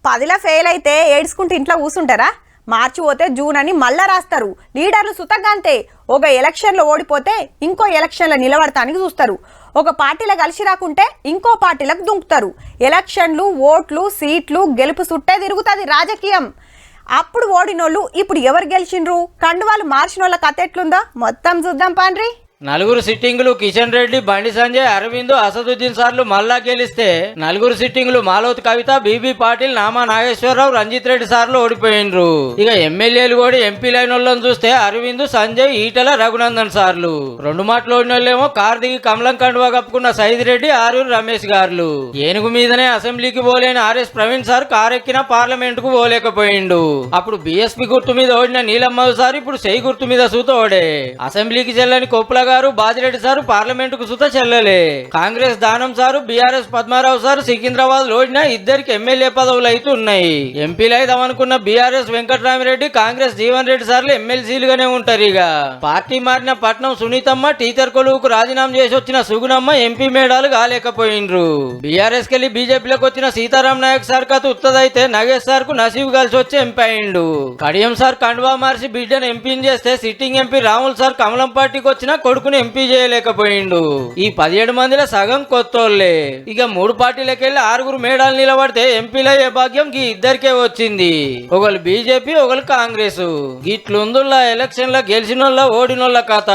10ల fail అయితే ఏడ్చుకుంటూ ఇంట్లో కూర్చుంటారా? మార్చి పోతే జూన్ అని మళ్ళా రాస్తారు. లీడర్లు సుతగంతే. ఒక ఎలక్షన్లో ఓడిపోతే ఇంకో ఎలక్షన్లో నిలబడటానికి చూస్తారు. ఒక పార్టీలో కలిసి రాకుంటే ఇంకో పార్టీలకు దుంకుతారు. ఎలక్షన్లు, ఓట్లు, సీట్లు గెలుపు సుట్టే తిరుగుతుంది రాజకీయం. అప్పుడు ఓడినోళ్ళు ఇప్పుడు ఎవరు గెలిచిండ్రు, కండువాలు మార్చినోళ్ళ కథ ఎట్లుందో మొత్తం చూద్దాం పాండ్రి. నలుగురు సిట్టింగులు కిషన్ రెడ్డి, బండి సంజయ్, అరవింద్, అసదుద్దీన్ సార్లు మల్లా గెలిస్తే నలుగురు సిట్టింగులు మాలోత్ కవిత, బీబీ పాటిల్, నామా నాగేశ్వరరావు, రంజిత్ రెడ్డి సార్లు ఓడిపోయినరు. ఇక ఎమ్మెల్యేలు కూడా ఎంపీ లైన్ వాళ్ళని చూస్తే అరవింద్, సంజయ్, ఈటల, రఘునందన్ సార్లు. 2 మాటలు ఓడినోళ్ళేమో కార్ దిగి కమలం కండువా కప్పుకున్న సైద్ రెడ్డి, ఆరూరు రమేష్ గారు. ఏనుగు మీదనే అసెంబ్లీకి పోలేని ఆర్ఎస్ ప్రవీణ్ సార్ కారెక్కిన పార్లమెంట్ కు పోలేకపోయిండు. అప్పుడు బీఎస్పీ గుర్తు మీద ఓడిన నీలమ్మ సార్ ఇప్పుడు చెయ్యి గుర్తు మీద సూత ఓడే. అసెంబ్లీకి చెల్లని కొప్పుల బాజిరెడ్డి సారు పార్లమెంట్ కు సుత చెల్లలే. కాంగ్రెస్ దానం sir, BRS Padmarao sir Secunderabad లో ఓడినా ఇద్దరికి ఎమ్మెల్యే పదవులు అయితే ఉన్నాయి. ఎంపీలు అయిదామనుకున్న బీఆర్ఎస్ వెంకటరామిరెడ్డి, కాంగ్రెస్ జీవన్ రెడ్డి సార్లు ఎమ్మెల్సీలుగానే ఉంటారు. ఇక పార్టీ మారిన పట్నం సునీతమ్మ, టీచర్ కొలువుకు రాజీనామా చేసి వచ్చిన సుగుణమ్మ ఎంపీ మేడాలు కాలేకపోయిండ్రు. బీఆర్ఎస్ కెళ్లి బీజేపీలోకి వచ్చిన సీతారాం నాయక్ సార్ కథ ఉత్తదైతే నగేష్ సార్ కు నసీబ్ కలిసి వచ్చి ఎంపీ అయిండు. కడియం సార్ కండువా మార్చి బిడ్డను ఎంపీని చేస్తే సిట్టింగ్ ఎంపీ రాముల్ సార్ కమలం పార్టీకి వచ్చిన కొడుకుని ఎంపీ చేయలేకపోయిండు. ఈ 17 మందిలో సగం కొత్తోళ్లే. ఇక 3 పార్టీలకెళ్ళి 6 మేడాలు నిలబడితే ఎంపీలయ్యే భాగ్యం ఈ ఇద్దరికే వచ్చింది. ఒకళ్ళు బీజేపీ, ఒకళ్ళు కాంగ్రెస్. గిట్లుందుల్లా ఎలక్షన్ లో గెలిచినోళ్ళ ఓడినోళ్ళ కథ.